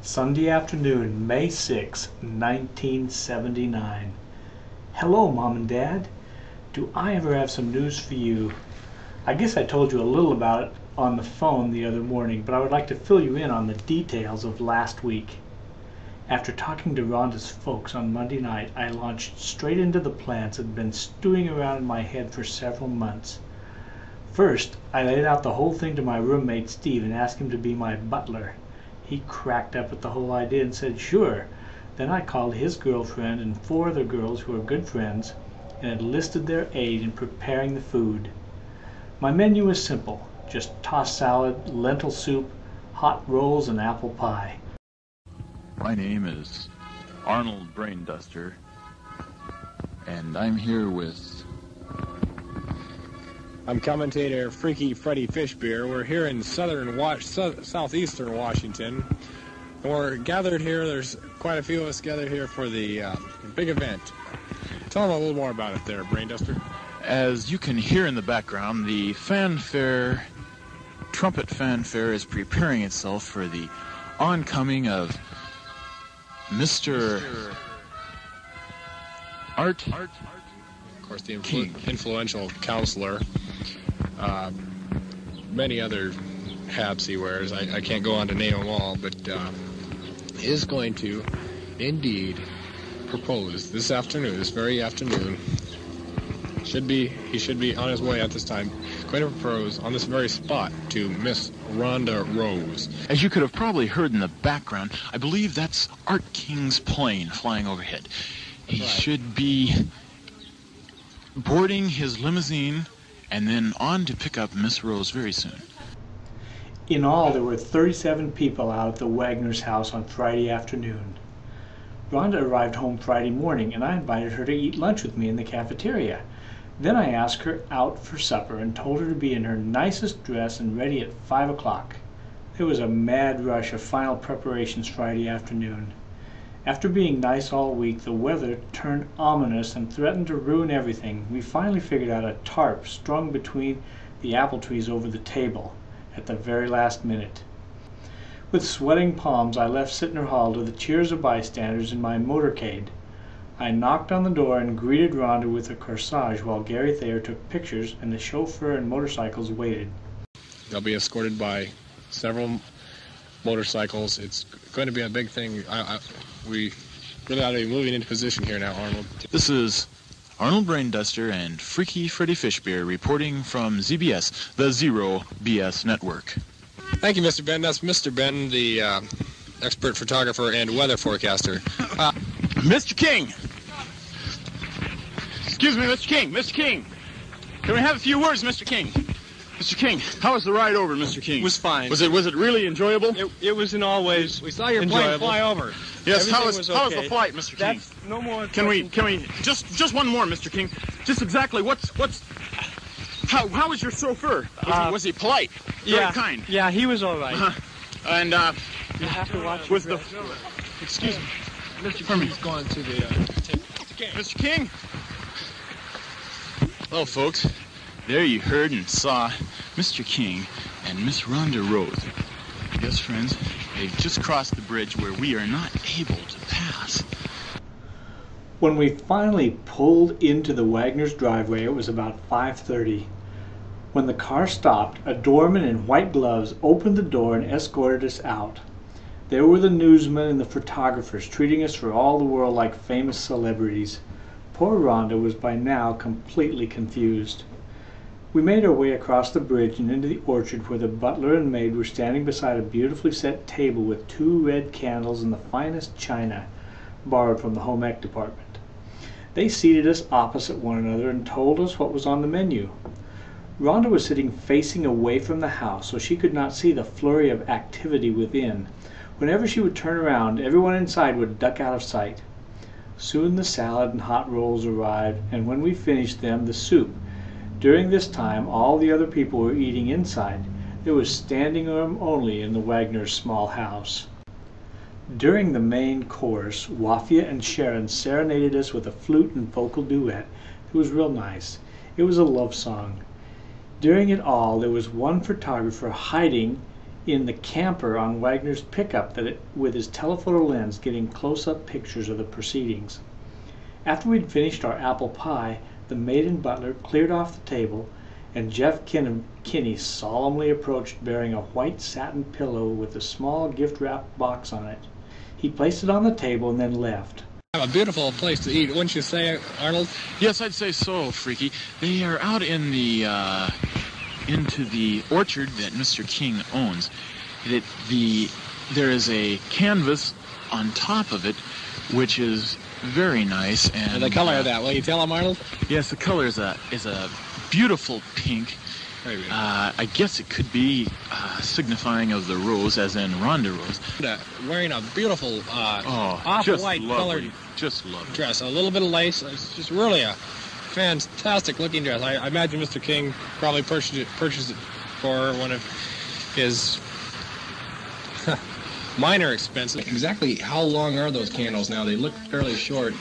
Sunday afternoon, May 6, 1979. Hello, Mom and Dad. Do I ever have some news for you? I guess I told you a little about it on the phone the other morning, but I would like to fill you in on the details of last week. After talking to Ronda's folks on Monday night, I launched straight into the plans that had been stewing around in my head for several months. First, I laid out the whole thing to my roommate Steve and asked him to be my butler. He cracked up at the whole idea and said sure. Then I called his girlfriend and 4 other girls who are good friends and enlisted their aid in preparing the food. My menu was simple, just tossed salad, lentil soup, hot rolls, and apple pie. My name is Arnold Brainduster, and I'm here with... I'm commentator Freaky Freddy Fishbeer. We're here in southeastern Washington. And we're gathered here. There's quite a few of us gathered here for the big event. Tell them a little more about it there, Brainduster. As you can hear in the background, the fanfare, trumpet fanfare, is preparing itself for the oncoming of Mr. Art. Of course, the King. Influential counselor. Many other hats he wears. I can't go on to name them all, but is going to indeed propose this afternoon, this very afternoon. He should be on his way at this time. Going to propose on this very spot to Miss Ronda Rose. As you could have probably heard in the background, I believe that's Art King's plane flying overhead. He Right. should be boarding his limousine and then on to pick up Miss Rose very soon. In all, there were 37 people out at the Wagner's house on Friday afternoon. Rhonda arrived home Friday morning, and I invited her to eat lunch with me in the cafeteria. Then I asked her out for supper and told her to be in her nicest dress and ready at 5 o'clock. There was a mad rush of final preparations Friday afternoon. After being nice all week, the weather turned ominous and threatened to ruin everything. We finally figured out a tarp strung between the apple trees over the table at the very last minute. With sweating palms, I left Sittner Hall to the cheers of bystanders in my motorcade. I knocked on the door and greeted Ronda with a corsage while Gary Thayer took pictures and the chauffeur and motorcycles waited. They'll be escorted by several motorcycles. It's going to be a big thing. We really ought to be moving into position here now, Arnold. This is Arnold Brainduster and Freaky Freddy Fishbeer reporting from ZBS, the Zero BS Network. Thank you, Mr. Ben. That's Mr. Ben, the expert photographer and weather forecaster. Mr. King! Excuse me, Mr. King! Mr. King! Can we have a few words, Mr. King? Mr. King, how was the ride over, Mr. King? It was fine. Was it really enjoyable? It was in all ways. We saw your plane enjoyable. fly over. Yes, how Everything was was okay. the flight, Mr. King? That's no more. Can we just one more, Mr. King? Just exactly how was your chauffeur? Was he polite? Very kind. Yeah, he was all right. And You have to watch. was the excuse me, Mr. Pardon me. King's going to the Mr. King? Well, folks, there you heard and saw Mr. King and Miss Ronda Rose. Yes, friends, they've just crossed the bridge where we are not able to pass. When we finally pulled into the Wagner's driveway, it was about 5:30. When the car stopped, a doorman in white gloves opened the door and escorted us out. There were the newsmen and the photographers treating us for all the world like famous celebrities. Poor Rhonda was by now completely confused. We made our way across the bridge and into the orchard where the butler and maid were standing beside a beautifully set table with 2 red candles and the finest china, borrowed from the home ec department. They seated us opposite one another and told us what was on the menu. Rhonda was sitting facing away from the house, so she could not see the flurry of activity within. Whenever she would turn around, everyone inside would duck out of sight. Soon the salad and hot rolls arrived, and when we finished them, the soup. During this time, all the other people were eating inside. There was standing room only in the Wagner's small house. During the main course, Wafia and Sharon serenaded us with a flute and vocal duet. It was real nice. It was a love song. During it all, there was one photographer hiding in the camper on Wagner's pickup with his telephoto lens getting close-up pictures of the proceedings. After we'd finished our apple pie, the maid and butler cleared off the table, and Jeff Kinney solemnly approached bearing a white satin pillow with a small gift-wrapped box on it. He placed it on the table and then left. A beautiful place to eat, wouldn't you say, Arnold? Yes, I'd say so, Freaky. They are out in the into the orchard that Mr. King owns. There is a canvas on top of it, which is very nice. And the color of that, will you tell him, Arnold? Yes, the color is a beautiful pink. Very beautiful. I guess it could be signifying of the rose, as in Ronda Rose. Wearing a beautiful off-white colored dress, a little bit of lace. It's just really a fantastic looking dress. I imagine Mr. King probably purchased it for one of his minor expenses. Exactly how long are those candles now? They look fairly short.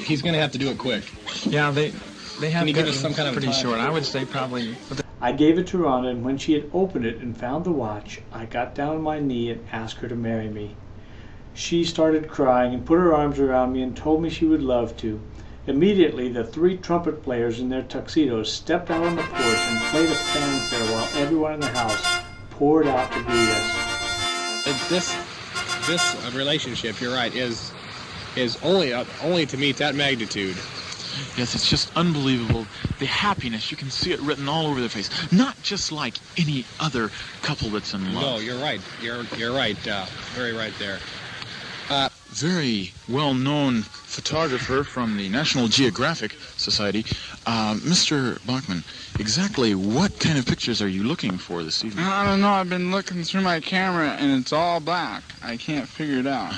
He's going to have to do it quick. Yeah, they have Can you give us some kind of pretty time? short. I would say probably. I gave it to Ronda, and when she had opened it and found the watch, I got down on my knee and asked her to marry me. She started crying and put her arms around me and told me she would love to. Immediately, the 3 trumpet players in their tuxedos stepped out on the porch and played a fanfare while everyone in the house poured out to greet us. This relationship, you're right, is only to meet that magnitude. Yes, it's just unbelievable. The happiness, you can see it written all over their face. Not just like any other couple that's in love. No, you're right. You're right. Very right there. Very well-known photographer from the National Geographic Society. Mr. Bachman, exactly what kind of pictures are you looking for this evening? I don't know. I've been looking through my camera, and it's all black. I can't figure it out.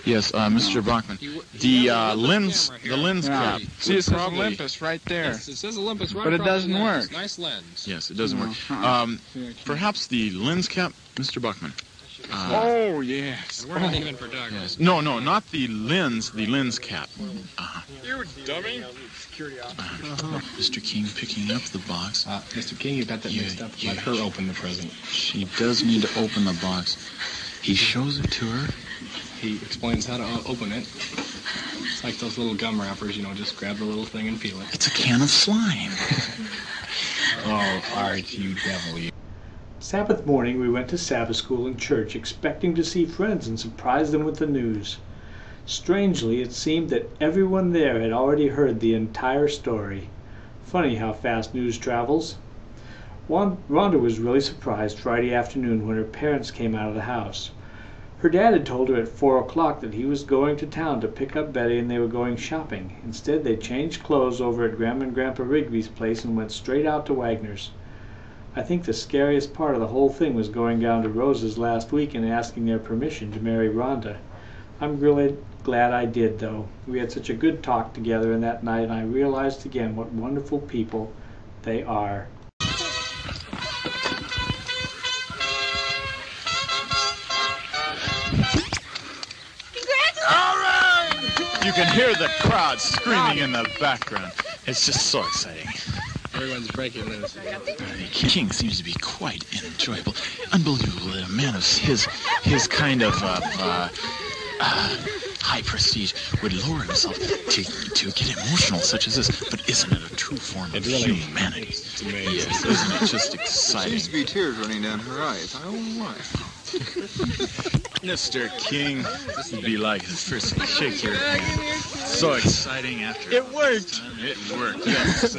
Yes, Mr. Bachman, the lens cap. See, it says probably... Olympus right there. Yes, it says Olympus right But it across doesn't the lens. work. Nice lens. Yes, it doesn't work. Perhaps the lens cap, Mr. Bachman. Oh, yes. And we're not even photographers. Yes. No, not the lens cap. You dummy. Mr. King picking up the box. Mr. King, you got that mixed up. Let her open the present. She does need to open the box. He shows it to her. He explains how to open it. It's like those little gum wrappers, just grab the little thing and peel it. It's a can of slime. Oh, Art, you devil, you. Sabbath morning, we went to Sabbath school and church, expecting to see friends and surprise them with the news. Strangely, it seemed that everyone there had already heard the entire story. Funny how fast news travels. Ronda was really surprised Friday afternoon when her parents came out of the house. Her dad had told her at 4 o'clock that he was going to town to pick up Betty and they were going shopping. Instead, they changed clothes over at Grandma and Grandpa Rigby's place and went straight out to Wagner's. I think the scariest part of the whole thing was going down to Rose's last week and asking their permission to marry Ronda. I'm really glad I did, though. We had such a good talk together in that night, and I realized again what wonderful people they are. You can hear the crowd screaming in the background. It's just so exciting. Everyone's breaking loose. The King seems to be quite enjoyable. Unbelievable that a man of his kind of high prestige would lower himself to get emotional such as this. But isn't it a true form of humanity? It's amazing. Yes, isn't it just exciting? Seems to be tears running down her eyes. I don't know why. Mr. King, this would be like the first shake your hand. So exciting after it worked. It worked. Yes.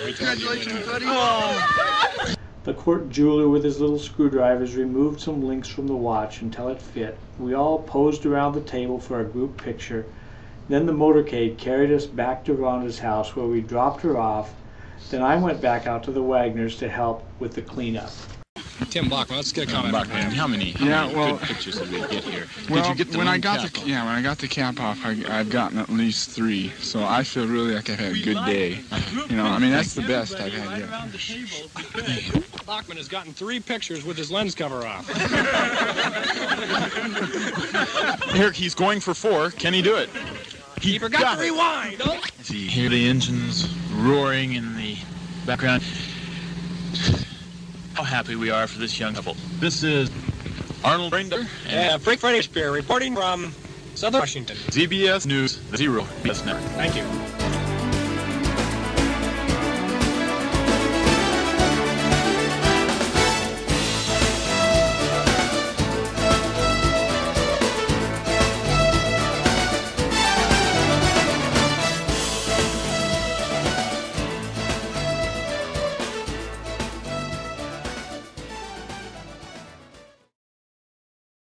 Congratulations, buddy. The court jeweler with his little screwdrivers removed some links from the watch until it fit. We all posed around the table for a group picture. Then the motorcade carried us back to Rhonda's house where we dropped her off. Then I went back out to the Wagners to help with the cleanup. Tim Bachman, let's get a comment from him. How many good pictures did we get here? Well, did you get the when I lens got cap the off? when I got the cap off, I've gotten at least 3. So I feel really like I've had a good day. I mean that's the best I've had yet. Bachman has gotten 3 pictures with his lens cover off. Here, he's going for 4. Can he do it? He forgot to rewind. Oh. You hear the engines roaring in the background. How happy we are for this young couple. This is Arnold Brander and Frank Friday Spear reporting from Southern Washington. ZBS News, the Zero BS Network. Thank you.